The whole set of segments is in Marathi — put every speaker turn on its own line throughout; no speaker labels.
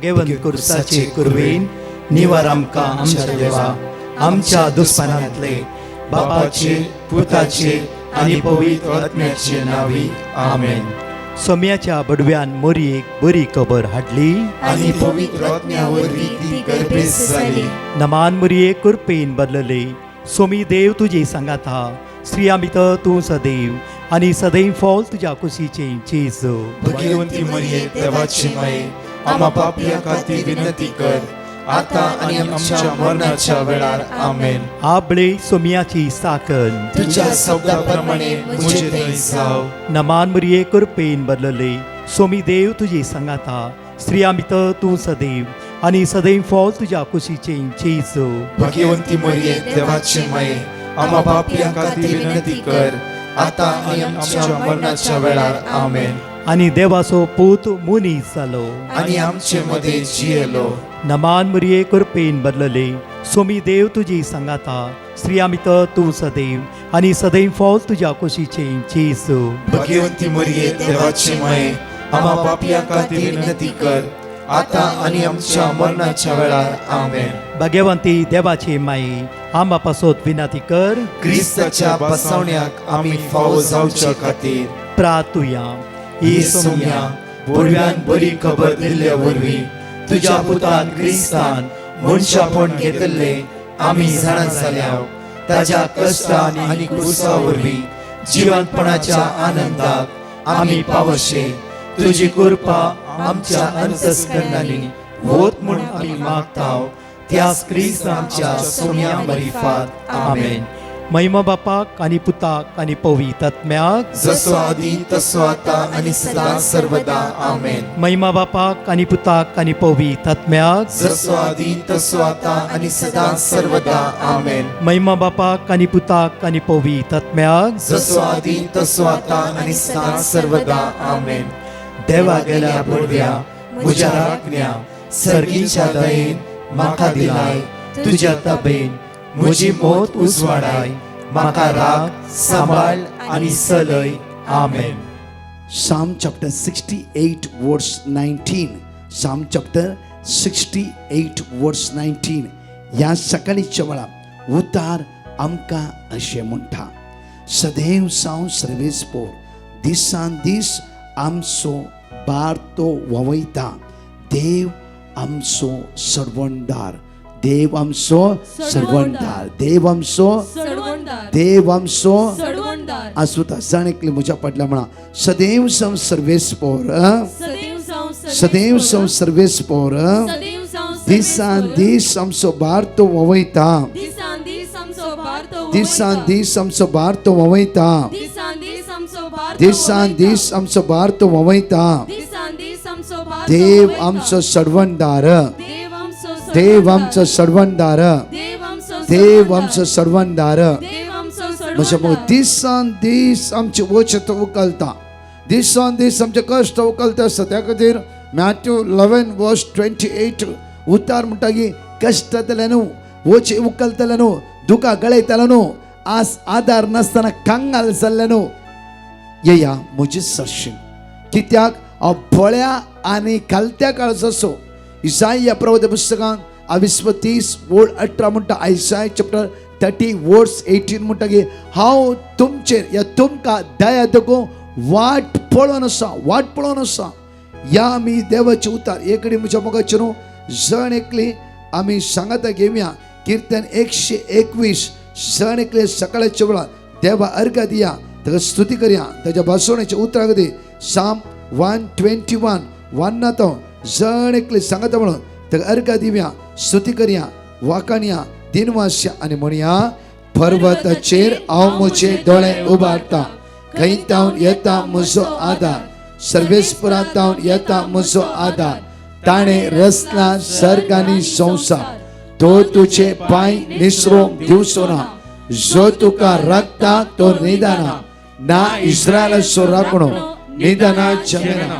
भगवंत कुर्साचे कुरवेन निवार आमकां आमच्या देवा आमच्या दुस्मनांतले बापाचे पुताचे आनी पवित्र आत्म्याचे नावी आमेन. सोम्याच्या बडव्यान मोरयेक बरी खबर हाडली
आनी पवित्र आत्म्या वरवीं ती गर्भेस जाली.
नमान मोरये कुरपेन बदलले. सोमी देव तुजे सांगात हा. स्त्रिया भितर तूं सदैव आनी सदैव फॉल तुज्या कुशीचे चेज.
भगवंती मरिये देवाची माये आम्हा पापियां खातीर विनंती कर आता आनी आमच्या मरणाच्या वेळार आमेन.
आबळे सोम्याची साकन
तुझ्या शब्दाप्रमाणे मुझे थंय जाव.
नमान मोरये कुरपेन बदलले. सोमी देव तुजे सांगात हा. स्त्रिया भितर तूं सदैव आनी सदैव फॉल तुज्या कुशीचे चेज.
भगवंती मरिये देवाची माये आम्हा पापियां खातीर विनंती कर आता आनी आमच्या मरणाच्या वेळार आमेन.
आनी देवाचो पूत मुनीस जालो.
आनी आमचे मदे जियेलो.
नमान मोरये कुरपेन बदलले. सोमी देव तुजी सांगात हा. स्त्रिया भितर तूं सदैव आनी सदैव फॉल तुज्या कुशीचे चेज.
भगवंती मरिये देवाची माये आम्हा पापियां खातीर विनंती कर आता आनी आमच्या मरणाच्या वेळार आमेन.
भगवंती देवाचे माये आम्हा पासत विनंती कर.
क्रिस्ताच्या बसवण्याक आमी फावो जावच्या खातीर
प्रार्थुया.
ही सोम्या बडव्यान बरी खबर दिल्ल्या वरवीं तुज्या पुतान क्रिस्तान मनशापण घेतले आमी जाणा जाल्या. ताच्या कश्टान आनी क्रुसा वरवीं जिवंतपणाच्या आनंदाक आमी पावशे. तुजी कृपा आमच्या अंतस्करणांनी होत म्हूण आमी मागताव. त्याच क्रिस्त आमच्या सोम्या मरिफात आमेन.
महिमा बापाक आनी पुताक आनी पवित्र आत्म्याक
जसो आदी तसो आता आनी सदां सर्वदा आमेन.
महिमा बापाक आनी पुताक आनी पवित्र आत्म्याक
जसो आदी तसो आता आनी सदां सर्वदा आमेन.
महिमा बापाक आनी पुताक आनी पवित्र आत्म्याक
जसो आदी तसो आता आनी सदां सर्वदा आमेन. देवा गेल्या बडव्या म्हज्या राखण्या सर्गीच्या दयेन म्हाका दिलाय. तुज्या तबेन म्हजी मोत उजवाडाय. म्हाका राख सांबाळ आनी चलय. आमेन.
Psalm chapter 68 verse 19. Psalm chapter 68 verse 19. या सकाळीच्या वेळा उतार आमकां अशें म्हणटा. सदैव सावन सर्वेस्पोर दिसान दीस आमचो बार तो ववयता. देव आमचो सर्वंडार. देव आमचो सर्वंडार. देव आमचो देव आमचो आसूता. जाणेकली म्हज्या फाटल्या म्हणा सदैव सावन सर्वेस्पोर सदैव सावन सर्वेस्पोर दिसान दीस आमचो बार तो ववयता. दिसान दीस आमचो बार तो ववयता. दिसान दीस आमचो बार तो ववयता. देव आमचो सर्वंडार. देव आमचो सर्वंडार. देव आमचो सर्वंडार. म्हणजे मग दिसान दीस आमचे वचत उखलता. दिसान दीस आमचे कश्ट उखलता आसता. त्या खातीर मॅथ्यू 11 वर्स 28 उतार म्हणटा की कश्टांतल्यान न्हू वचे उखलतले न्हू दुखां गळयतले न्हू आदार नासतना कांगाल जाल्ले न्हू येया म्हजी सरशीण. कित्याक हांव बळ्या आनी कालत्या काळचो असो. इसाया प्रवक्ते पुस्तकान 28 वर्स 18 म्हणटा. आयसाय चॅप्टर 30 वर्स 18 म्हणटा की हांव तुमचेर या तुमकां दया देखून वाट पळोवन आसा. वाट पळोवन आसा. या आमी देवाचे उतार एकडी म्हज्या मोगाचेर जण एकली आमी सांगाता घेवया. कीर्तन 121 जण एकले सकाळच्या वेळार देवा अर्घ दिया ताका स्तुती करया. ताच्या भासणाच्या उतराक दी. Psalm 121 वान्ना तो जण एकले सांगाता म्हणून ताका अर्घ दिवया स्तुती करया वाकाणया दिनवास्या आनी म्हणया. पर्वताचेर हांव म्हजे दोळे उबारता. खंयतावन येता म्हजो आदार. सर्वेस्परांतावन येता म्हजो आदार. ताणें रचला सर्ग आनी संवसार. तो तुजे पांय निसरूंक दिवचो ना. जो तुका राखता तो निदाना. ना इस्रायलाचो राखणो निदाना जमेना.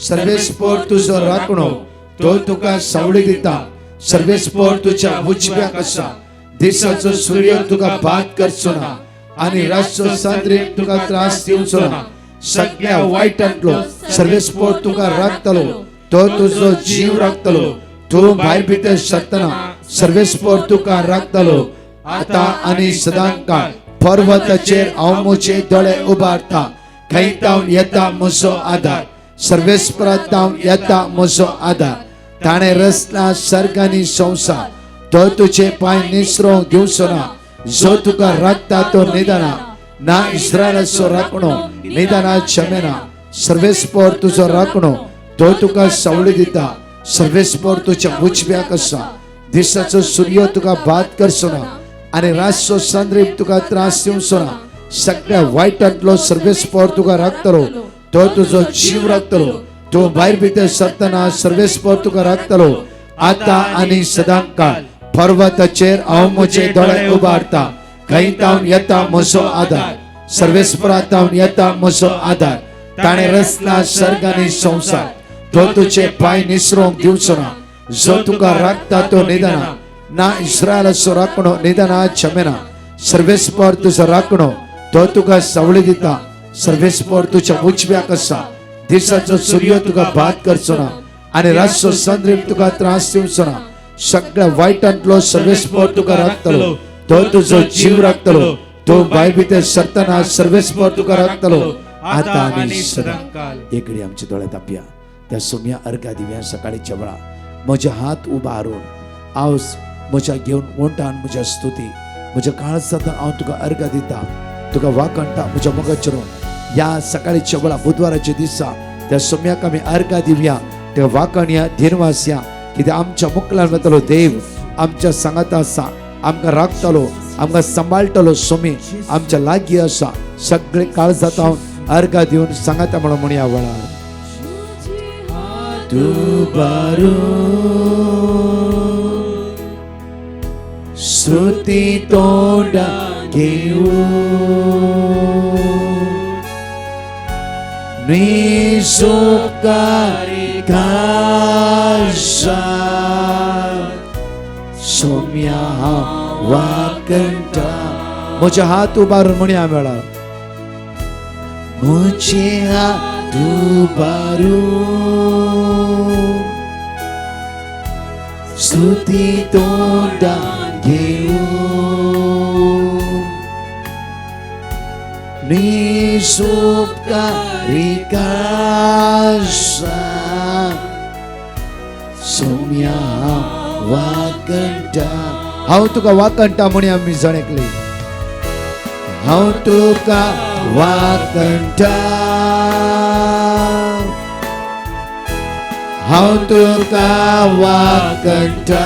सर्वेस्पोर तुजो राखणो तो तुका सावळी दिता. सर्वेस्पोर तुज्या उजव्याक आसा. दिसाचो सूर्य तुका बाद करचो ना आनी रातचो सांद्रीक तुका त्रास दिवचो ना. सगळ्या वायटांतलो सर्वेस्पोर तुका राखतलो. तो तुजो जीव राखतलो तू भायर भितर सरतना सर्वेस्पर तुका राखतलो आता आनी सदांकाळ पर्वताचेर हांव म्हजे दोळे उबारता खंयतावन येता म्हजो आधार सर्वेस्परांतावन येता म्हजो आधार ताणें रचला सर्ग आनी संवसार तो तुजे पांय निसरोंक दिवचो ना जो तुका राखता तो निदाना ना इस्रायलाचो राखणो निदाना क्षमेना सर्वेस्पर तुजो राखणो तो तुका सवली दिता सर्वेस्पर तुज्या उजव्याक आसा दिसाचो सूर्य तुका बाद करचो ना आनी रातचो चंद्रीक तुका त्रास दिवचो ना सगळ्या वायटांतलो सर्वेस्पर तुका राखतलो तो तुजो जीव राखतलो तू भायर भितर सरतना सर्वेस्पर तुका राखतलो आता आनी सदांकाळ पर्वताचेर हांव म्हजे दोळे उबारता खंयतावन येता म्हजो आधार सर्वेस्परांतावन येता म्हजो आधार ताणें रचला सर्ग आनी संवसार तो तुजे पांय निसरोंक दिवचो ना जो तुका राखता तो निदाना ना इस्रायलाचो राखणो निदाना क्षमेना सर्वेस्पर तुजो राखणो तो तुका सवली दिता सर्वेस्पर तुज्या उजव्याक आसा दिसाचो सूर्य तुका बाद करचो ना आनी रातचो चंद्रीक तुका त्रास दिवचो ना सगळ्या वायटांतलो सर्वेस्पर तुका राखतलो तो तुजो जीव राखतलो तो भायर भितर सरतना सर्वेस्पर तुका राखतलो आता आनी सदांकाळ एकडी आमचे दोळे तापया त्या सोम्या अर्घा दिव्या सकाळीच्या वेळा म्हजे हात उबारून हांव म्हज्या घेवन वंटान म्हज्या स्तुती म्हज्या काळजांतल्यान हांव तुका अर्घा दिता तुका वाकणटा म्हज्या मोगाचेरून या सकाळीच्या वेळा बुधवाराच्या दिसा त्या सोम्याक आमी अर्घा दिवया त्या वाकणया धीरवासया कित्याक आमच्या मुखल्यान वतलो देव आमच्या सांगात आसा आमकां राखतलो आमकां सांबाळटलो सोमी आमच्या लागीं आसा सगळे काळजांत हांव अर्घा दिवन सांगाता म्हणून म्हणया वेळार स्तुती तोंडा घेऊ निसुकारी घासा सोम्या वाकंटा म्हजे हात उबारून म्हणया वेळार म्हजे हात उबारून स्तुती तोंडा घेऊन निसुपकारी कासा सोम्या वाकंटा हांव तुका वाकंटा म्हणी आमी जणेकली हांव तुका वाकंटा हांव तुका वाकंटा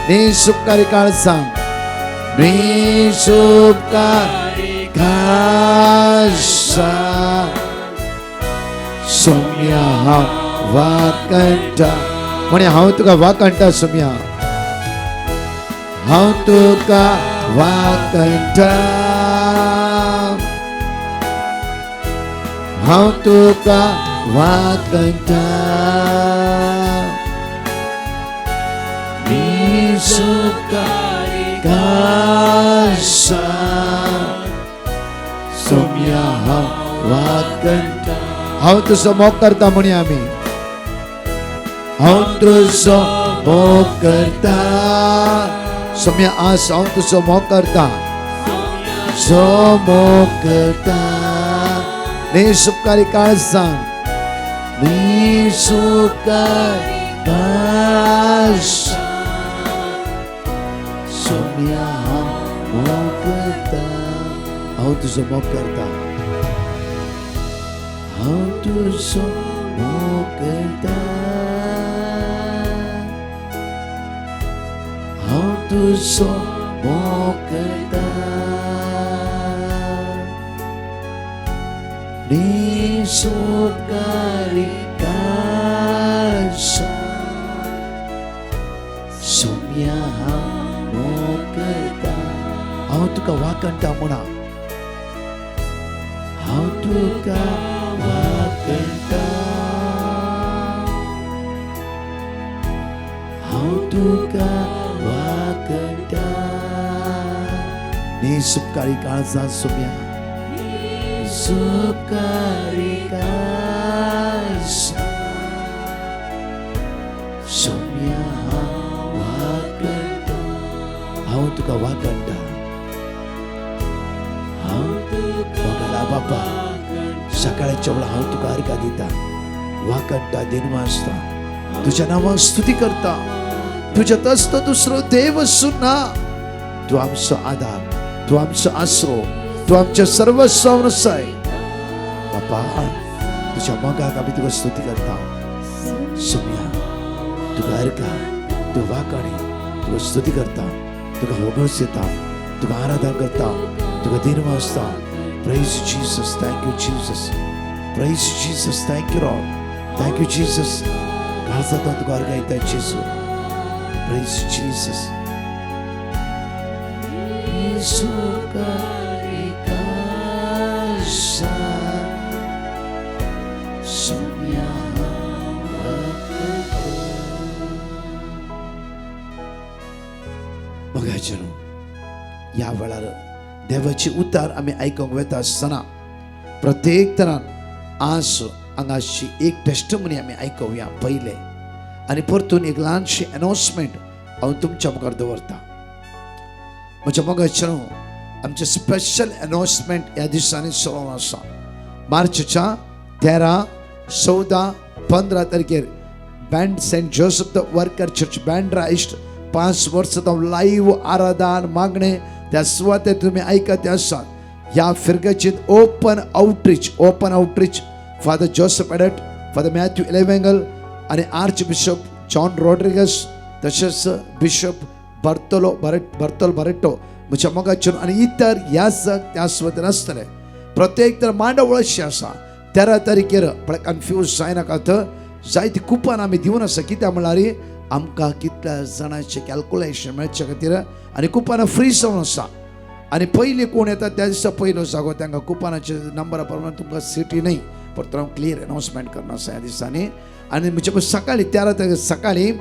निसुपकारी काळजां निसुपकारी काळजां सोम्या हांव वाकंटा म्हणे हांव तुका वाकंटा सोम्या हांव तुका वाकंटा हांव तुका वाकंटा निसुपकारी काळजां सोम्या हांव वाकंटा हांव तुजो मोग करता म्हणी आमी हांव तुजो मोग करता सोम्या आस हांव तुजो मोग करता जो मोग करता निसुपकारी काळजां निसुपकारी काळजां सोम्या हांव मोग करता हांव तुजो मोग करता हांव तुजो मोग करता हांव तुजो मोग करता निसुपकारी काळजां सोम्या हांव मोग करता हांव तुका वाकंटा म्हणा हांव तुका वाकंटा हांव तुका वाकंटा निसुपकारी काळजां सोम्या निसुपकारी काळजां तुका वाकणटा बघाला बापा सकाळच्या वेळा हांव तुका अर्घा दिता वाकणटा दिनवासता तुझ्या नावाक स्तुती करता तुझ्यात असतो दुसरो देव सुना तू आमचो आधार तू आमचो आसरो तू आमच्या सर्वस्व नसाय बापा तुझ्या मगाक आम्ही तुका स्तुती करता सुम्या तुका अर्घा तू वाकणी तुका स्तुती करता तुका होगस येता तुका आराधना करता तुका दिनवासता Praise Jesus, thank you Jesus. Praise Jesus, thank you Lord. Thank you Jesus. घालता तुका अर्घा येता जेजू. Praise Jesus. बघायचे या वेळार देवाची उतार आम्ही ऐकूंक वेता आसतना प्रत्येक तरान आज हांगाची एक टेस्टमनी आम्ही ऐकूया पहिले आणि परतून एक ल्हानशी अनाउन्समेंट हांव तुमच्या मुखार दवरता. म्हज्या मोगाचें आमचे स्पेशल अनाउन्समेंट ह्या दिसांनी सुरू आसा. मार्चच्या 13, 14, 15 तारखेर band saint Joseph the worker church Bandra east 5 वर्सां लाईव्ह आराधन मागणे त्या सुवातेर तुम्ही ऐकत आसात. ह्या फिरगेचीत ओपन आउटरीच फादर जोसेफ एडट, फादर मॅथ्यू इलेवेंगल आणि आर्च बिशप जॉन रॉड्रिगस तसेच बिशप बर्तोलो बरेटो म्हज्या मोगाचेर आणि इतर ह्या त्या सुवातेर आसतले. प्रत्येक तर मांडवळ अशी आसा 13 तारखेर पण कन्फ्यूज जायनाका. तर जायती कुपन आमी दिवन आसा कित्याक म्हळ्यार आमकां कितल्या जाणांचे कॅल्क्युलेशन मेळचे खातीर आनी कुपनां फ्री जावन आसा. आनी पयलीं कोण येता त्या दिसा पयलो जागो तांकां कुपनाचे नंबरा प्रमाणे तुमकां सिटी न्ही परत हांव क्लियर अनाउन्समेंट करना आसा ह्या दिसांनी. आनी म्हणजे सकाळी 13 तारखेर सकाळी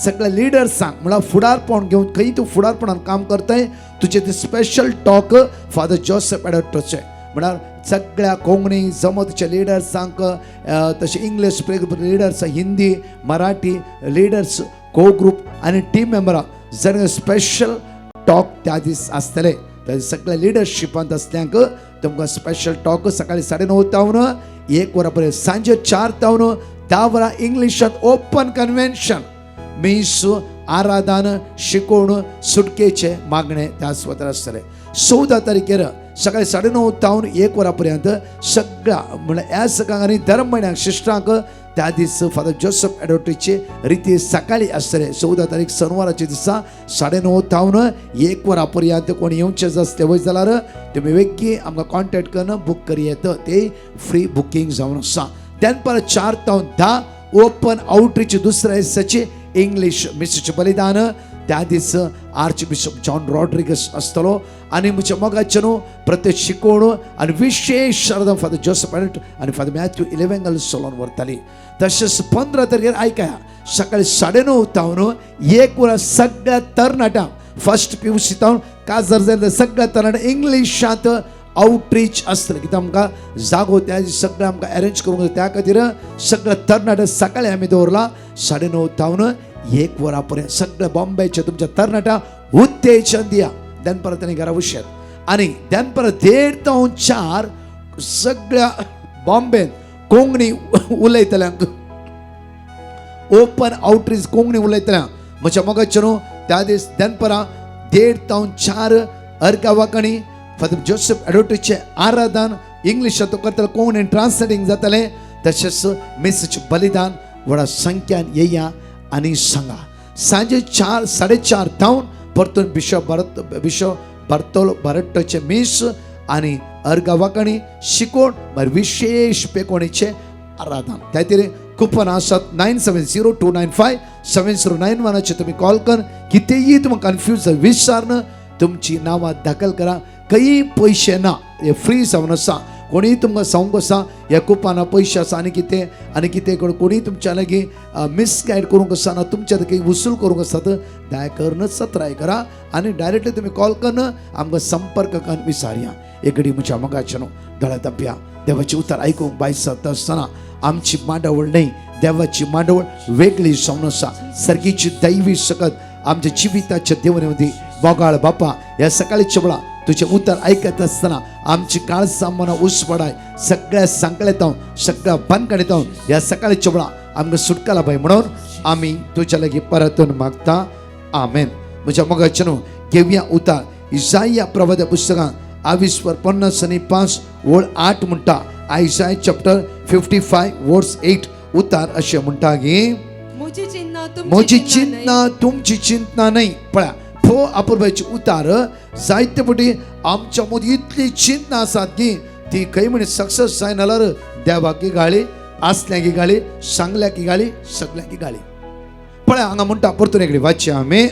सगळ्या लिडर्सांक म्हळ्यार फुडारपण घेवन खंय तूं फुडारपणान काम करताय तुजें ते स्पेशल टॉक फादर जोसेफ एडटोचे म्हळ्यार सगळ्या कोंकणी जमतच्या लिडर्सांक तशें English leaders Hindi Marathi leaders को ग्रुप आनी टीम मेंबरां जर स्पेशल टॉक त्या दीस आसतले. सगळ्या लिडरशिपांत असल्यांक तुमकां स्पेशल टॉक सकाळी 9:30 तावन 1 वरां पर्यंत सांजे 4 तावन 10 वरां इंग्लिशांत ओपन कन्वेन्शन मीस आराधन शिकोवण सुटकेचे मागणे त्या सुवातेर आसतले. 14 तारखेर सकाळी 9:30 तावन 1 वरां पर्यंत सगळ्या म्हळ्यार ह्या सकाळी आनी धर्म म्हयन्याक शिश्टांक त्या दीस फादर जोसेफ एडोटीचे रिती सकाळी आसतले. 14 तारीख शनिवाराच्या दिसा 9:30 तावन 1 वरां पर्यंत कोण येवचे आसले वय जाल्यार तुमी वेगळी आमकां कॉन्टॅक्ट करून बूक करी येता. ते फ्री बुकींग जावन आसा. दनपार 4 तावन 10 ओपन आउटरीच दुसऱ्या दिसाचे इंग्लीश मिसेज बलिदान त्या दीस आर्च बिशप जॉन रॉड्रिगस आसतलो. आनी म्हज्या मोगाचें प्रत्येक शिकोवण आनी विशेष शारदा फादर जोसेफ एडट आनी फादर मॅथ्यू इलेवेंगल चलोवन व्हरताली. तशेंच 15 तारखेर आयकया सकाळी 9:30 तावन 1 वरां सगळ्या तरणाट्यांक फर्स्ट PUC तावन काजार जाल्ले सगळ्या तरणाट्यांक इंग्लिशांत आउटरीच आसतले. कित्याक आमकां जागो त्या दीस सगळें आमकां अरेंज करूंक जाय त्या खातीर सगळ्या तरणाटे सकाळी आमी दवरला 9:30 तावन 1 वरां पर्यंत सगळ्या बॉम्बेच्या तुमच्या तरणाट्यांक उत्तेजन दिया. दनपार तांणी घरा वचयात. आनी दनपार 1:30 तावन 4 सगळ्या बॉम्बेन कोंकणी उलयतल्यांक ओपन आउटरीच कोंकणी उलयतल्यांक म्हज्या मोगाचें त्या दीस दनपारां 1:30 तावन 4 अर्घा वांकणी फादर जोसेफ एडोटीचे आराधन इंग्लिशांत करतले कोंकणीन ट्रान्सलेटींग जातलें. तशेंच मेसेज बलिदान व्हडा संख्यान येया आनी सांगा. सांजे 4 4:30 तावन परतून बिशप बर्तोलो बरेटोचे मीस आनी अर्घा वांकणी शिकोवण मागीर विशेष पेकोणीचे आराधन. त्या खातीर कुपन आसात 9702957091 तुमी कॉल कर. कितेंय तुमकां कन्फ्यूज विचारन तुमची नांवां दाखल करा. काही पयशे ना हे फ्री जावन आसा. कोणी तुमकां सांगूंक आसा ह्या कुपना पयशे आसा आनी कितें कोणी तुमच्या लागीं मिसगायड करूंक आसा ना तुमच्या काही वसूल करूंक आसात दया करूनच ट्राय करा आनी डायरेक्टली तुमी कॉल करून आमकां संपर्क करून विचारया. एक घडी म्हज्या मोगाचें दोळ्या तापया देवाची उतर आयकूंक बायसत आसतना आमची मांडवळ न्ही देवाची मांडवळ वेगळी जावन आसा. सर्गीची दैवी सकत आमच्या जिविताच्या देवणे मदीं मोगाळ बापा या सकाळीच्या वेळा तुझे उतर ऐकत असताना आमची काळ सामना उस पडाय सगळ्या सांकळ्यात सगळ्या बंदकडे या सकाळीच्या वेळा आमकां सुटकाला बाई म्हणून आम्ही तुझ्या लागी परतून मागता आमेन. म्हज्या मोगाचे न्हू घेवया उतार इसाया प्रवाद पुस्तकां 22:5 ओळ 8 म्हणटा. आयसाय चॅप्टर 55 वर्स 8 उतार अशें म्हणटा की म्हजी चिंतना तुमची चिंतना नाही. पळया फो अपूर्वाची उतार जायते पटी आमच्या मदीं इतली चिंतना आसात की ती खंय म्हणे सक्सेस जायनाल्यार देवाक गाळी आसल्याक गाळी सांगल्याक गाळी सगळ्यांक गाळी. पळया हांगा म्हणटा परतून एकडी वाचया आमी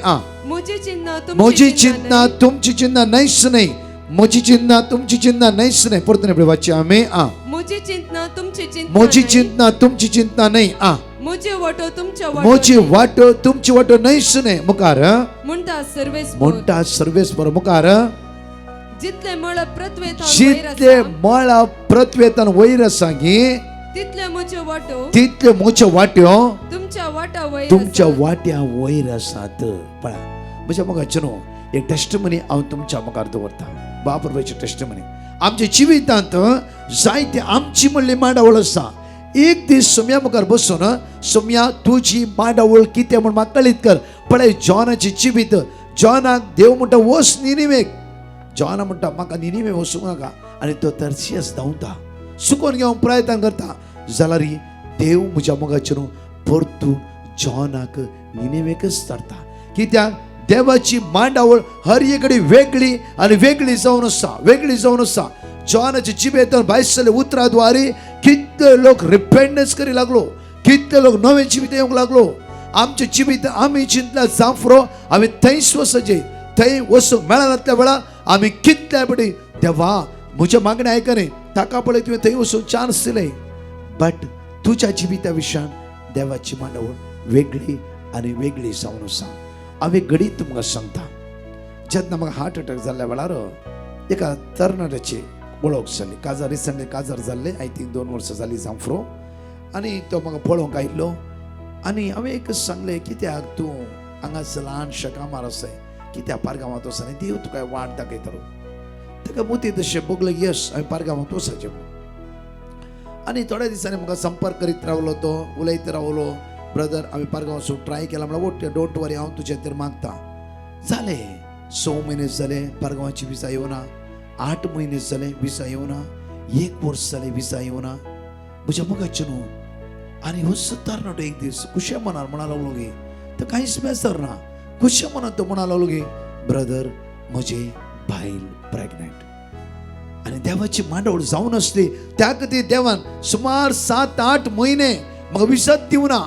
म्हजी चिंतना तुमची चिंतना नाहीच नाही. म्हजी चिंतना तुमची चिंतना नाहीच नाही. परतून एकडी वाचया आमी
म्हजी चिंतना तुमची
म्हजी चिंतना तुमची चिंतना नाही.
म्हजे वाटो तुमच्या
म्हजी वाटो तुमची वाटो नाहीच नाही. मुखार
म्हणटा
सर्वेस्पर मुखार
जितले मळ प्रत्वेतान
जितले मळा प्रत्वेतान वयर आसा की
तितले म्हजे वाटो
तितले म्हज्यो वाट्यो
तुमच्या वाटा वयर
तुमच्या वाट्या वयर आसात. पळया म्हज्या मोगाचे न्हू एक टेस्टमनी हांव तुमच्या मुखार दवरता. बापूरबाईची टेस्टमनी आमच्या जिवितांत जायते आमची म्हणली मांडावळ आसा. एक दीस सोम्या मुखार बसून सोम्या तुझी मांडावळ कितें म्हण म्हाका कळीत कर. पळय जॉनाची जिवीत जॉनाक देव म्हणटा वस निनिवेक. जॉना म्हणटा म्हाका निनिवे वसूंक नाका आनी तो तरशियस धांवता सुकोन घेवंक प्रयत्न करता. जाल्यार देव म्हज्या मोगाचे न्हू परतून जॉनाक निनिवेकच धाडटा. कित्याक देवाची मांडावळ हर एकडे वेगळी आनी वेगळी जावन आसा. जॉनाच्या जिबेंतल्यान भायर सरले उतराद्वारे कितले लोक रिपेंडन्स करी लागलो. कितले लोक नवे जिवीत येवंक लागलो. आमचे जिवीत आमी चिंतला जांफरो आमी थंयच वचचे. थंय वचूंक मेळनातल्या वेळार आमी कितल्या बडी देवा म्हज्या मागणी आयकने ताका पळय तुवें थंय वचूंक चान्स दिले. बट तुज्या जिविता विशयान देवाची मांडावळ वेगळी आनी वेगळी जावन आसा. हांव एक घडी तुमकां सांगता. जेन्ना म्हाका हार्ट अटॅक जाल्ल्या वेळार एका तरणाट्याची वळख जाली. काजार रिसंटली काजार जाल्ले आय थिंक 2 वर्सां जाली जांफरो. आनी तो म्हाका पळोवंक आयिल्लो आनी हांवें एकच सांगलें कित्याक तूं हांगाच ल्हानशें कामार आसाय कित्याक पारगांवांत वचना आनी देव तुका वाट दाखयतलो. ताका मोती तशें बगलें यश हांवें पारगांवांत वचचें म्हणून. आनी थोड्या दिसांनी म्हाका संपर्क करीत रावलो तो उलयत रावलो ब्रदर हांवें पारगांव वचूंक ट्राय केला म्हणल्यार डोंट वरी हांव तुजे खातीर मागता. जाले 6 म्हयने जाले पारगांवाची विजा येवना. 8 म्हयने जाले विजा येवना. 1 वर्स जालें विजा येवना. म्हज्या मोगाचे न्हू आनी हो तरणाटो एक दीस खुशे मनार म्हणा लागलो गे तर कांयच बेजार ना. खुशे मनान तो म्हणा लागलो गे ब्रदर म्हजे बायल प्रेग्नंट आनी देवाची मांडावळ जावन आसली. त्या खातीर देवान सुमार 7-8 म्हयने म्हाका विसत दिवना.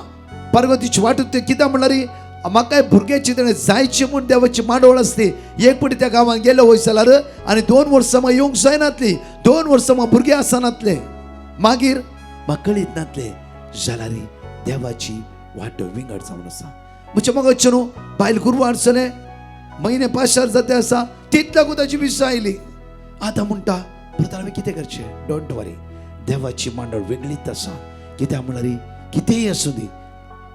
पार्वतीची वाट ते कित्याक म्हणल्यार म्हाका भुरग्याची तेणें जायची म्हूण देवाची मांडावळ आसली. एक पटी त्या गांवांत गेलो वय जाल्यार आनी 2 वर्सां म्हाका येवंक जायनातली. 2 वर्सां म्हाका भुरगे आसनातले. मागीर म्हाका कळीत नातले जाल्यार देवाची वाट विंगड जावन आसा. म्हज्या मोगाचे न्हू बायल गुरवार जाले म्हयने 5 जाते आसा तितल्याकूच ताची विजा आयली. आतां म्हणटा ब्रदर हांवें कितें करचें. डोंट वरी देवाची मांडावळ वेगळीच आसा. कित्याक म्हळ्यार कितेंय आसूं दी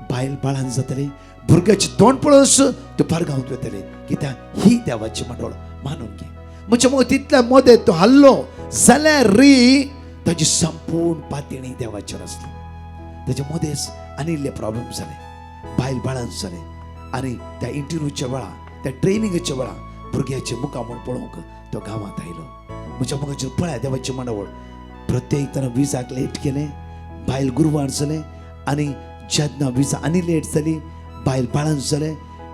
बायल बाळान जातली भुरग्याची तोंड पळोवस तूं पारगांवांत वतले. कित्याक ही देवाची मांडावळ मानून घे. म्हज्या मोग तितल्या मदें तो हल्लो जाल्यार ताची संपूर्ण पातळी देवाचेर आसली. ताच्या मदेंच आनी इल्ले प्रॉब्लेम जाले बायल बाळान जाले. आनी त्या इंटरव्यूच्या वेळा त्या ट्रेनिंगेच्या वेळा भुरग्याचे मुखामण पळोवंक तो गांवांत आयलो. म्हज्या मोगाचेर पळया देवाची मांडावळ प्रत्येक तरा विजाक लेट केलें. बायल गुरवार जालें आनी जेन्ना विजा आनी लेट जाली बायल बाळान जालें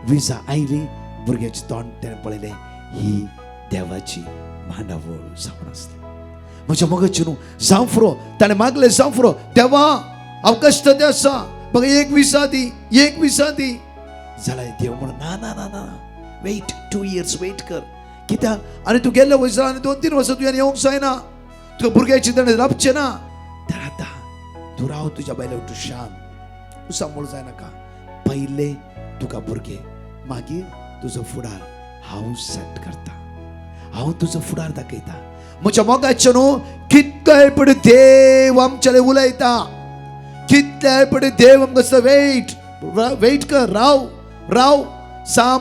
विजा आयली. भुरग्याचें तोंड तेणें पळयलें ही देवाची मांडावळ जावन आसली. म्हज्या मोगाचेर न्हू जांफरो ताणें मागलें जांफरो देवा हांव कश्ट ते आसा म्हाका एक विजा दी जाल्यार देव म्हणून ना ना ना ना वेट 2 years वेट कर. कित्याक आनी तूं गेल्लो वय जाल्यार 2-3 वर्सां तुवें येवंक जायना. तुका भुरग्याची तेणें राबचें ना. तर आतां तूं राव तुज्या बायलेक तूं शांत तूं सांबाळ जायनाका. पयले तुका भुरगे मागीर तुजो फुडार हांव सेट करता. हांव तुजो फुडार दाखयता. म्हज्या मोगाचे न्हू कितलेय पडी देव आमचेले उलयता. कितलेय पडी देव आमकां वेट कर राव. साम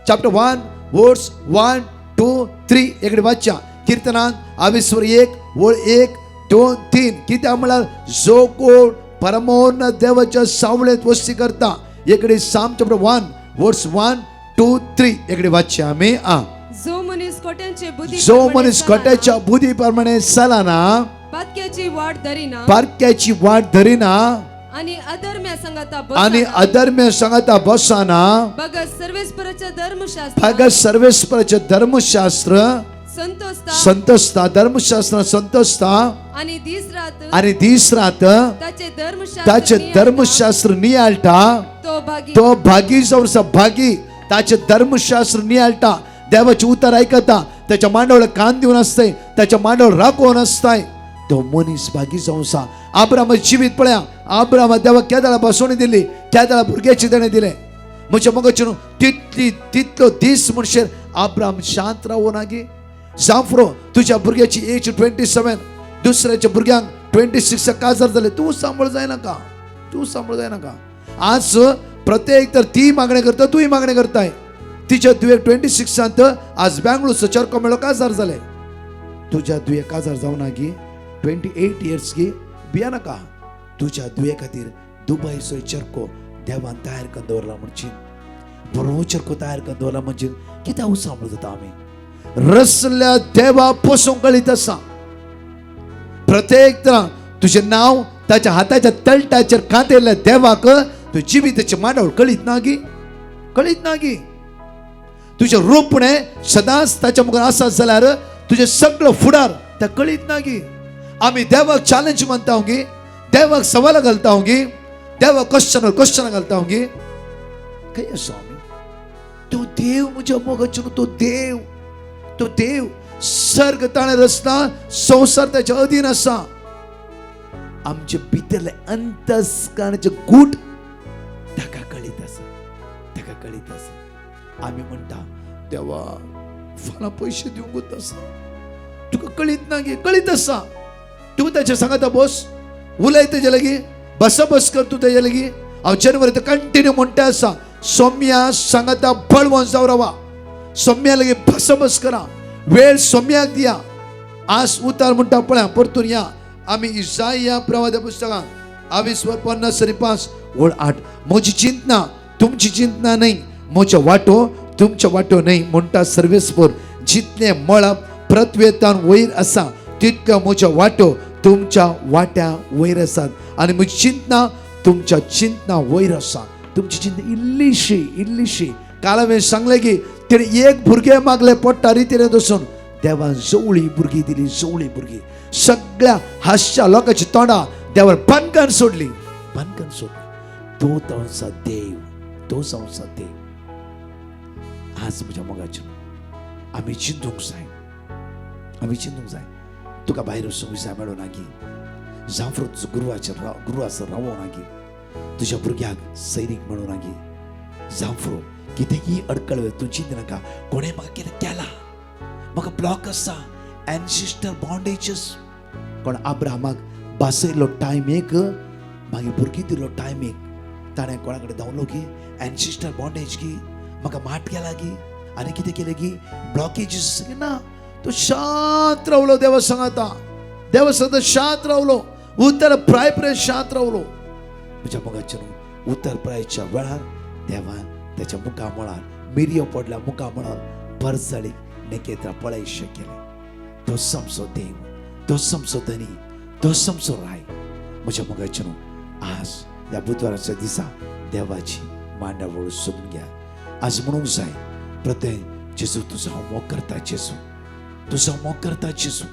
चॅप्टर 1 वर्स 1 2 3 इकडे वाचा कीर्तनात 21 ओळ 1 2 3 कित्याक म्हळ्यार जो कोण परमोन्न देवाच्या सावळेत वस्ती करता इकडे साम चॅप्टर 1 वर्स 1 2 3 इकडे वाचा आम्ही
जो मनीस खोट्यांचे बुद्धी
जो मनीस खोट्याच्या बुद्धी प्रमाणे चलाना
पातक्याची वाट धरिना
पारक्याची वाट धरिना
आणि अधर्म्या संगता
आणि
बसना.
अधर्म्य सांगता बसाना
बघ सर्वेस्पराच्या धर्मशास्त्र
भाग सर्वेस्पराचे धर्मशास्त्र संतोषता धर्मशास्त्र संतोषता
आणि दीस रात
आणि दीस रात
त्याचे
ताचे धर्मशास्त्र नियाळटा तो भागी जाऊन भागी ताचे धर्मशास्त्र नियाळटा देवाचे उतार ऐकता त्याच्या मांडवला कान देऊन असते त्याच्या मांडवला राखून असताय तो मनीस भागी जाऊन आब्राम जीवित पळया आब्राम देवा केदाळा बसवणी दिली केदाळा भुरग्याची देणे दिले म्हणजे मग तितलो दीस म्हणशेर आब्राम शांत राहू नागी जाफरो तुझ्या भुरग्याची एज 27 दुसऱ्याच्या भुरग्यांक 26 काजार झाले तू सांभाळ जायना का आज प्रत्येक तर ती मागणी करता तूही मागणी करताय तिच्या दुये 26 आज बँगलोरचं चर्को मेळो काजार झाले तुझ्या दुये काजार जाऊ नागी 28 इयर्स की बिया नाका तुझ्या दुये खातीर दुबईचो चर्को देवान तयार करून दवरला म्हणची बरो चर्को तयार करून दवरला म्हणजे कित्याक सांभाळ जाता आमी रसल्या देवा पोसूंक कळीत आसा प्रत्येक तरां तुझें नाव ताच्या हाताच्या तळटाचेर कांतेल्या देवाक तू जिविताचे मांडवळ कळीत नागी तुझे रूपणे सदांच ताच्या मुखार आसा जाल्यार तुझे सगळं फुडार त्या कळीत नागी आम्ही देवाक चॅलेंज म्हणता गी देवाक सवाल घालता गी देवाक क्वेश्चन घालता गी काय असो आम्ही तो देव म्हज्या मोगाचो तो देव सर्ग ताणे रचना संसार त्याच्या अधीन आसा आमचे भितरले अंतस्करणाचे गूट ताका कळीत आसा आम्ही म्हणटा देवा फाल्यां पयशे दिवंकूच आसा तुका कळीत आसा तू त्याच्या सांगता बस उलय तेजे लागी बस कर तू तेजे लागी हांव जनवरी तर कंटिन्यू म्हणटा आसा सौम्या सांगता बळवंत जावं रावा सौम्या लागी बस करा वेळ सौम्याक दिया आज उतार म्हणटा पळया परतून या आम्ही इसाया प्रवाद पुस्तकांत 22:50 ओळ 8 म्हजी चिंतना तुमची चिंतना नाही म्हजो वाटो तुमचो वाटो नाही म्हणटा सर्वेस्पर जितले मळब प्रत्वेतान वयर आसा तितलो म्हजो वाटो तुमच्या वाट्या वयर आसात आणि म्हजी चिंतना तुमच्या चिंतना वयर आसा तुमची चिंता इल्लीशी काल हांवें सांगलें की तेणे एक भुरगें मागलें पोट्टा रितीन दसून देवान जवळी भुरगीं दिली सगळ्या हास्या लोकांची तोंडां देवान बनकन सोडली तो जावं देव आज म्हज्या मोगाचें आमी चिंतूंक जाय तुका भायर वचूंक जाय मेळो नागी जावं गुरुवाचेर रावो नागी तुज्या भुरग्याक सैरीक मेळो नागी जावं कितेंय अडकळ तूं चिंत नाका कोणें म्हाका कितें केलां म्हाका ब्लॉक आसा एन्सिस्टर बॉन्डेजीस कोण अब्राहमाक बासयलो टायम एक मागीर भुरगीं दिलो टायम एक ताणें कोणा कडेन धांवलो की एन्सिस्टर बॉन्डेज की म्हाका माट केला की आनी कितें केलें की ब्लॉकेजीस ना तो शांत रावलो देवा सांगता शांत रावलो उत्तर प्रायपर्यंत शांत रावलो म्हज्या मोगाचेर उत्तर प्रायच्या वेळार देवान त्याच्या मुखा मळार मिरयो पडल्या मुखा मळार परसळी नेकेत्रा पळयशे केले तो समसो देव तो समसो धनी तो समसो राय म्हज्या मोगाचेर आज ह्या बुधवाराच्या दिसा देवाची मांडावळ सोडून घ्या आज म्हणूंक जाय प्रत्येक जेजू तुजो हांव मोग करता जेजू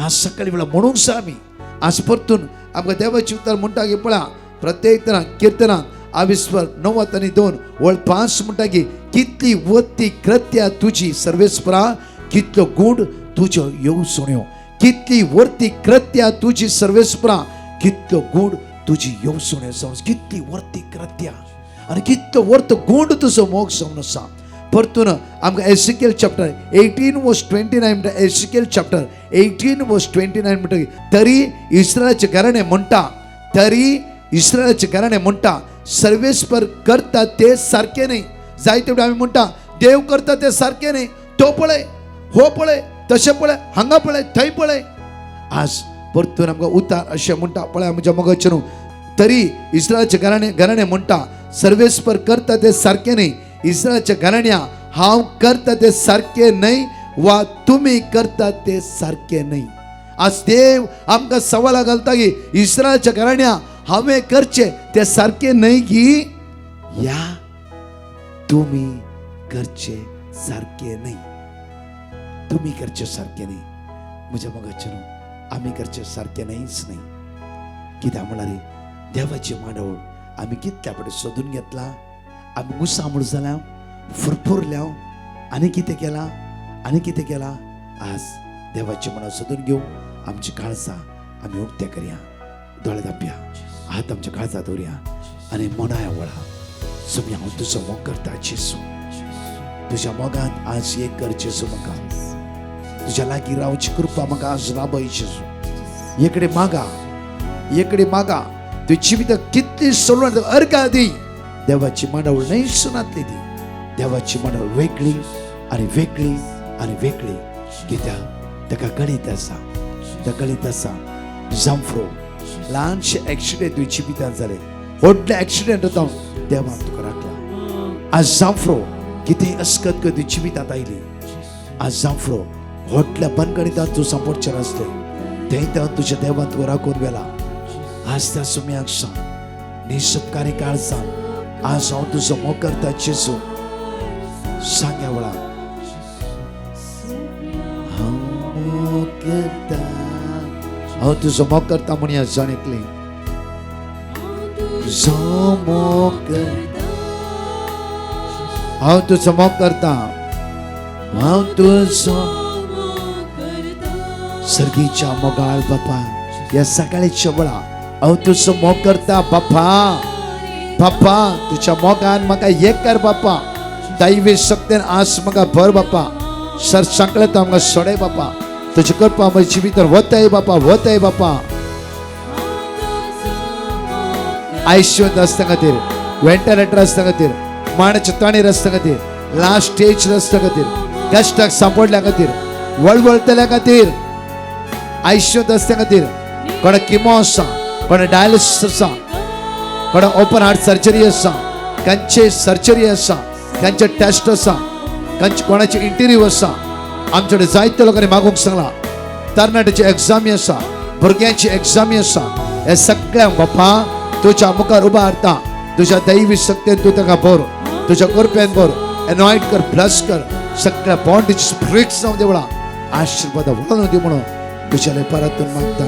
आज सकाळी वेळा म्हणूंक जाय आमी आज परतून आमकां देवाची उतर म्हणटा की पळया प्रत्येक तरां कीर्तनांत 22:9 ओळ 5 म्हणटा की कितली वत्ती कृत्या तुजी सर्वेस्परा कितलो गूण तुज्यो येवसण्यो कितली वर्ती कृत्या तुजी सर्वेस्परा कितलो गूण तुजी येवसण्यो जावन कितली वर्ती कृत्या आनी कितलो वर्त गूण तुजो मोग जावन आसा परतून आमकां एजिकेल चॅप्टर 18:29 म्हणटा एजिकेल चॅप्टर 18:29 म्हणटा तरी इस्रायलाचे घराणे म्हणटा सर्वेस्पर करता ते सारखे नाही जायते आम्ही म्हणटा देव करता ते सारखे नाही. तो पळय, हो पळय, तसे पळय, हांगा पळय, थंय पळय. आज परतून आमकां उतार अशें म्हणटा पळय म्हज्या मोगाचें. तरी इस्रायलचे घराणे म्हणटा सर्वेस्पर करता ते सारखे नाही. इस्रायलच्या घराण्या हांव करता ते सारखे नाही वा तुम्ही करता ते सारखे नाही. आज देव आमकां सवाला घालता की इस्रायलच्या घराण्या हांवें करचे ते सारखे नाही की या तुम्ही करचे सारखे नाही. तुम्ही करचे सारखे नाही. म्हज्या मोगाचें आम्ही करचे सारखे नाहीच नाही. कित्याक म्हळ्यार देवाची मांडवळ आम्ही कितल्या पडे सोदून घेतला. आम्ही मुसामूळ जाल्या, फुरफुरल्या, आनी कितें केला, आनी कितें केला. आज देवाची मांडवळ सोदून घेऊ. आमची काळजां आमी उक्त्या करया, दोळे धांपया, हात आमच्या काळजां दवरया आनी मनाया वळा. सुमी हांव तुजो मोग करता जेसू. तुज्या मोगान आज एक कर जेसू. म्हाका तुज्या लागीं रावची कृपा म्हाका आज राबय जेसू. एकडे मागा, एकडे मागा. तुझी जिवीत कितली सोडून अर्घा दी. देवाची मांडवळ नाही सुनातली ती. देवाची मांडवळ वेगळी आणि वेगळी आणि वेगळी. कित्याक ताका गणित आसा. त्या गणित आसा. जांफ्रो ल्हानशे एक्सिडेंट तुझ्या जिवितांत जाले, व्हडले एक्सिडेंट जावन देवान तुका राखला. आज जांफ्रो कितें अस्कत कर तुझ्या जिवितांत आयली. आज जांफ्रो व्हडल्या बनगणितांत तूं सांपडचें नासलें, थंय तुज्या देवान तुका राखून गेला. आज त्या सुम्याक सांग निसपकारी काळजान आज हांव तुजो मोग करता जेसू. सांग्या वेळा हांव तुजो मोग करता म्हणया जाणेतली. हांव तुजो मोग करता. हांव तुजो सर्गीच्या मोगाळ बापा या सकाळीच्या वेळा हांव तुजो मोग करता. बापा बापा तुझ्या मोगान म्हाका एक कर बापा. दैवी शक्तीन आज म्हाका भर बापा. सर सांकळेता म्हाका सोडय बापा. तुजी कृपा म्हज्या जिवितांत वतय बापा, वतय बापा. आयुष्यवंत आसता खातीर, वेंटिलेटर आसता खातीर, मांडाच्या ताणेर आसता खातीर, लास्ट स्टेज आसता खातीर, कश्टाक सांपडल्या खातीर, वळवळतल्या खातीर, आयुष्यवंत आसता खातीर, कोणा किमो आसा, कोणा डायलिसिस आसा, कोणा ओपन हार्ट सर्जरी आसा, खंयचे सर्जरी आसा, खंयचे टेस्ट आसा, खंयचे कोणाचे इंटरव्यू आसा. आमचे कडेन जायत्या लोकांनी मागूंक सांगला. तरणाट्याची एग्जामी आसा, भुरग्यांची एग्जामी आसा. हे सगळ्यांक बापा तुज्या मुखार उबारता. तुज्या दैवी शक्तीन तूं ताका भर, तुज्या कृपेन भर, एनॉयंट कर, ब्लेस कर. सगळ्या बॉन्डेज ब्रेक्स जावं देवळा. आशीर्वाद वळून दी म्हणून तुज्या परतून मागता.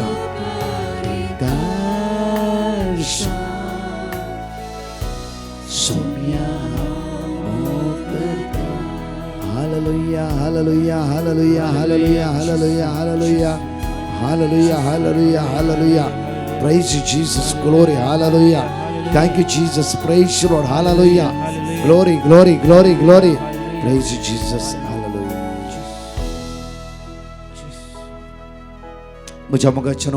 Hallelujah, hallelujah, hallelujah, hallelujah, hallelujah, hallelujah, hallelujah, hallelujah, hallelujah. Praise you, Jesus. Glory, hallelujah. Thank you, Jesus. Praise you, Lord. Hallelujah. Glory, glory, glory, glory. Praise you, Jesus. Hallelujah. म्हज्या मोगाचें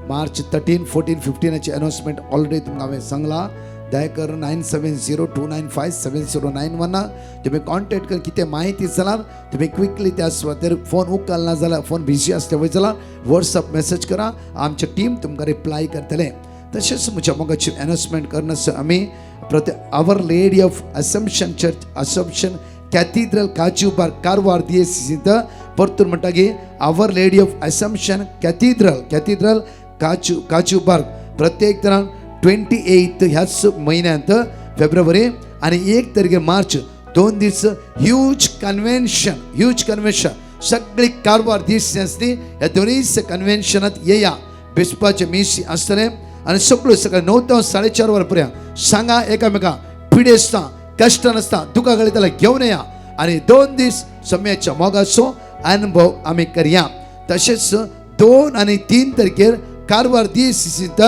मार्च 13, 14, 15 अनाउन्समेंट ऑलरेडी तुमकां हांवें सांगला. दयाकर 9702957091 तुम्ही कॉन्टॅक्ट कर. कितें म्हायती जाल्यार तुम्ही क्विकली त्या सुवातेर फोन उखल ना जाल्यार फोन बिजी आसले वय जाल्यार वॉट्सअप मेसेज करा. आमची टीम तुमकां रिप्लाय करतले. तशेंच म्हज्या मोगाची अनाउन्समेंट करनासतना आमी Our Lady of Assumption Church, Assumption Cathedral Kajubag Karwar दिएसीसींत परतून म्हणटा की Our Lady of Assumption Cathedral Kajubag प्रत्येक तरान 28 ह्याच महिन्यांत फेब्रुवारी आणि 1 तारखेर मार्च 2 दीस ह्यूज कन्व्हेन्शन सगळी कारवार दिसची आसली. ह्या दोनूय कन्व्हेन्शनात येया. बिस्पाचे मिसी आसतले आणि सगळ्यो सकाळी 9 ते 4:30 वरां पर्यंत सांगा एकामेका. पिडे आसता, कश्ट नासता, दुखा गळी त्याला घेऊन या आणि 2 दीस सम्याच्या मोगाचो अनुभव आमी करया. तशेंच 2 आणि 3 तारखेर कारवार दिएसीसींत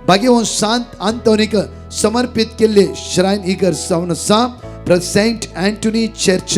भाग्यवंश सांत आंतोनीक समर्पित केल्ले श्रायन इगर जावन आसा. Saint Antony Church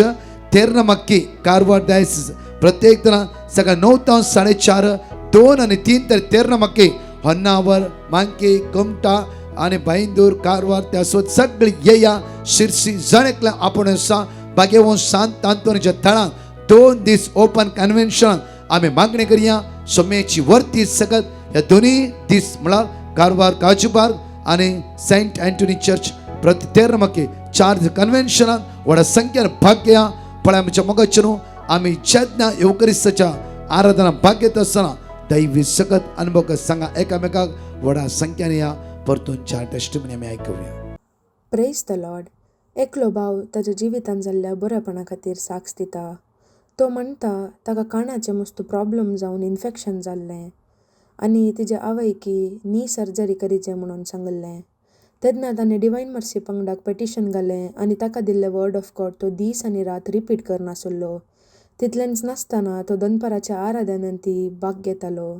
Ternamakki Karwar diocese प्रत्येक दिना सकाळी 9 ते 4:30, 2 आणि 3 तारीख तेर्नमक्की, होन्नावर, मांकी, कुमटा आणि बाईंदूर कारवार त्यासोबत सगळी येया. शिरसी जणेकला आपण आसा. बागेवंश सांत आंतोनीच्या थळांक 2 दीस ओपन कन्व्हेन्शन आम्ही मागणी करूया. सोमेची वर्ती सकत ह्या दोन्ही दीस म्हळ्यार कारवार काजूबाग आणि सेंट अँटोनी चर्च प्रति 13 चार्ज कन्व्हेन्शनात व्हडा संख्येन भाग घेया. पण आमच्या मोगाचें आम्ही जेन्ना येवकरिस्ताच्या आराधना भाग घेत आसतना दैवी सकत अनुभव सांगा एकामेकाक व्हडा संख्येन या. परतून 4 टेस्टिमनी आमी आयकुया.
Praise the Lord. एकलो भाव ताच्या जिवितान जाल्ल्या बऱ्यापणा खातीर साक्ष दिता. तो म्हणटा ताका कानाचें मस्त प्रॉब्लम जावन इन्फेक्शन जाल्लें आनी तिच्या आवयकी नी सर्जरी करीचें म्हणून सांगल्लें. तेन्ना ताणें डिवायन मर्सी पंगडाक पेटिशन घालें आनी ताका दिल्ले वर्ड ऑफ गॉड तो दीस आनी रात रिपीट करनासलो. तितलेंच नासतना तो दनपाराच्या आराधनांती भाग घेतालो.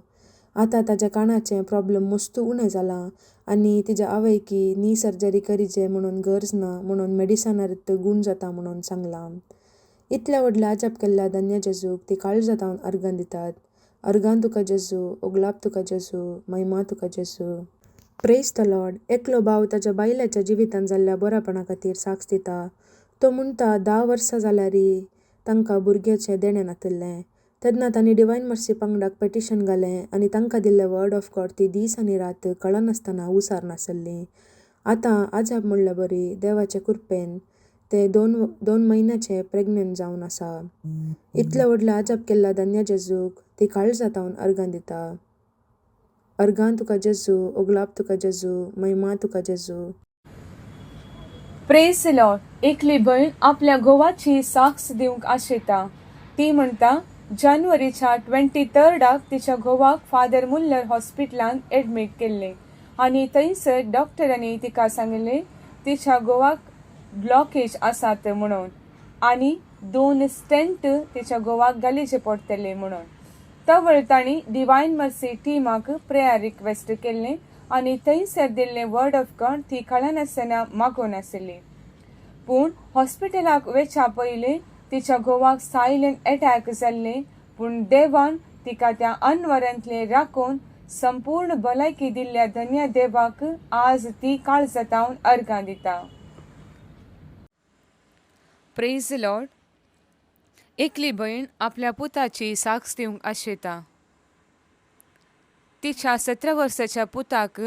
आतां ताच्या कानाचें प्रॉब्लम मस्त उणें जालां आनी तिच्या आवयकी नी सर्जरी करीचें म्हणून गरज ना म्हणून मेडिसनार गूण जाता म्हणून सांगलां. इतल्या व्हडल्या अजाप केल्ल्या धन्य जेजूक ती काळजां तावन अर्गां दितात. अर्गां तुका जेजू, ओगलाप तुका जेजू, महिमा तुका जेजू. Praise the Lord. एकलो भाव ताच्या बायलेच्या जिवितान जाल्ल्या बऱ्यापणा खातीर साक्ष दिता. तो म्हणटा 10 वर्सां जाल्यारी तांकां भुरग्याचें देणें नातिल्लें. तेन्ना तांणी डिवायन मर्सी पंगडाक पेटिशन घालें आनी तांकां दिल्ले वर्ड ऑफ गॉड ती दीस आनी रात कळनासतना उसार नासल्लीं. आतां अजाप म्हणल्या बरी देवाचे कृपेन ते 2 म्हयन्याचे प्रेग्नेंट जावन आसा. इतल्या व्हडल्या अजाप केल्ल्या धन्य जेजूक ती काळजां तावन अर्गां दिता. अर्गां तुका जेजू, ओगलाप तुका जेजू, महिमा तुका जेजू.
Praise the Lord. एकली भयण आपल्या घोवाची साक्ष दिवंक आशेता. ती म्हणटा जानेवारीच्या 23 तिच्या घोवाक फादर मुल्लर हॉस्पिटलान एडमीट केल्ले आनी थंयसर डॉक्टरांनी तिका सांगले तिच्या घोवाक ब्लॉकेज आसात म्हणून आनी 2 स्टेंट तिच्या घोवाक घालीचे पडटले म्हणून. तवळ तांणी डिवायन मर्सी टिमाक प्रेयर रिक्वेस्ट केल्ले आनी थंयसर दिल्ले वर्ड ऑफ गॉड ती कळनासतना मागोवन आसली. पूण हॉस्पिटलाक वयच्या पयलीं तिच्या घोवाक सायलेंट अटॅक जाल्ले पूण देवान तिका त्या अनवरांतले राखून संपूर्ण भलायकी दिल्ल्या धन्य देवाक आज ती काळजां तावन अर्गां दिता. Praise the Lord. एकली भयण आपल्या पुताची साक्ष दिवंक आशेता. तिच्या 17 वर्साच्या पुताक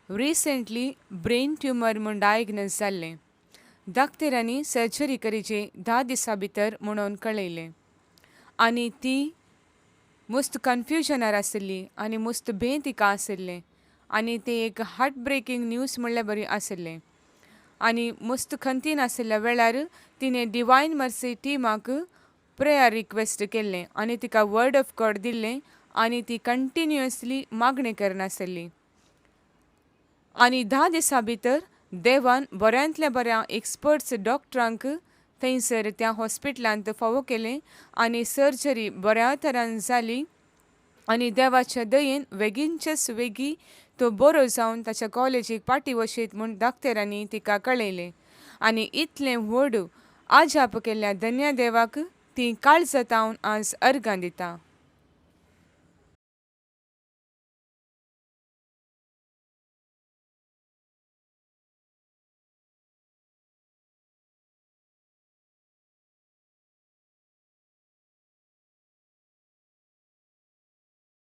रिसेंटली ब्रेन ट्युमर म्हूण डायग्नोज जाल्लें. डाक्टरांनी सर्जरी करीचे 10 दिसां भितर म्हणून कळयलें आनी ती मस्त कन्फ्युजनार आसली आनी मस्त भें तिका आसलें आनी ते एक हार्ट ब्रेकिंग न्यूज म्हणल्यार बरी आसलें आनी मस्त खंतीन आसल्या वेळार तिणें डिवायन मर्सी टिमाक प्रेयर रिक्वेस्ट केल्लें आनी तिका वर्ड ऑफ गॉड दिल्लें आनी ती कंटिन्युअसली मागणी करनासली आनी 10 दिसां भितर देवान बऱ्यांतल्या बऱ्या एक्सपर्ट्स डॉक्टरांक थंयसर त्या हॉस्पिटलांत फावो केलें आनी सर्जरी बऱ्या तरान जाली आनी देवाच्या दयेन बेगीनचेच बेगी तो बरो जावन ताच्या कॉलेजीक पाटी वशीत म्हूण डाक्टरांनी तिका कळयलें आनी इतलें व्हड आजाप केल्ल्या धन्य देवाक ती काळजां तावन आज अर्गां दिता.